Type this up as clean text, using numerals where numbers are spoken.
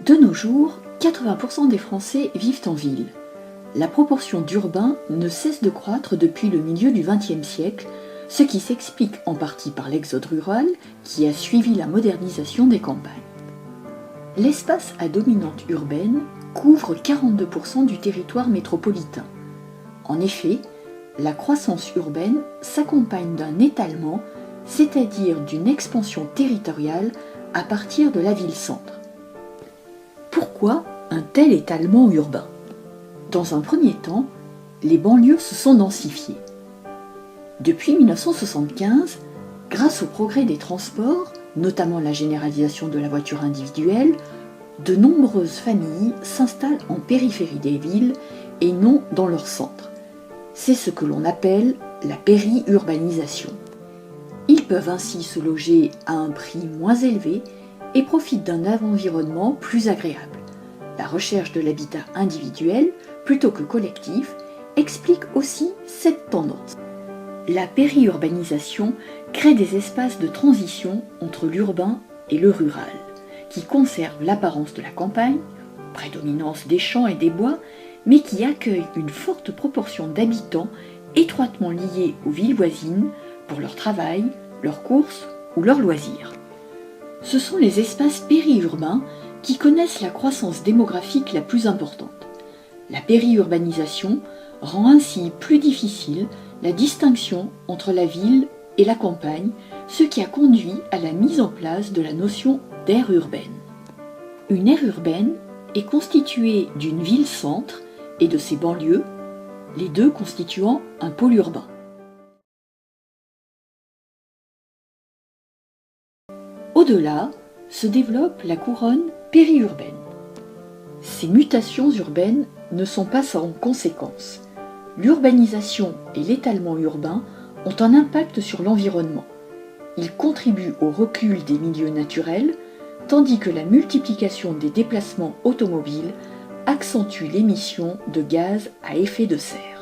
De nos jours, 80% des Français vivent en ville. La proportion d'urbains ne cesse de croître depuis le milieu du XXe siècle, ce qui s'explique en partie par l'exode rural qui a suivi la modernisation des campagnes. L'espace à dominante urbaine couvre 42% du territoire métropolitain. En effet, la croissance urbaine s'accompagne d'un étalement, c'est-à-dire d'une expansion territoriale à partir de la ville-centre. Pourquoi un tel étalement urbain ? Dans un premier temps, les banlieues se sont densifiées. Depuis 1975, grâce au progrès des transports, notamment la généralisation de la voiture individuelle, de nombreuses familles s'installent en périphérie des villes et non dans leur centre. C'est ce que l'on appelle la périurbanisation. Ils peuvent ainsi se loger à un prix moins élevé et profitent d'un environnement plus agréable. La recherche de l'habitat individuel plutôt que collectif explique aussi cette tendance. La périurbanisation crée des espaces de transition entre l'urbain et le rural, qui conservent l'apparence de la campagne, prédominance des champs et des bois, mais qui accueillent une forte proportion d'habitants étroitement liés aux villes voisines pour leur travail, leurs courses ou leurs loisirs. Ce sont les espaces périurbains qui connaissent la croissance démographique la plus importante. La périurbanisation rend ainsi plus difficile la distinction entre la ville et la campagne, ce qui a conduit à la mise en place de la notion d'aire urbaine. Une aire urbaine est constituée d'une ville-centre et de ses banlieues, les deux constituant un pôle urbain. Au-delà se développe la couronne périurbaine. Ces mutations urbaines ne sont pas sans conséquences. L'urbanisation et l'étalement urbain ont un impact sur l'environnement. Ils contribuent au recul des milieux naturels, tandis que la multiplication des déplacements automobiles accentue l'émission de gaz à effet de serre.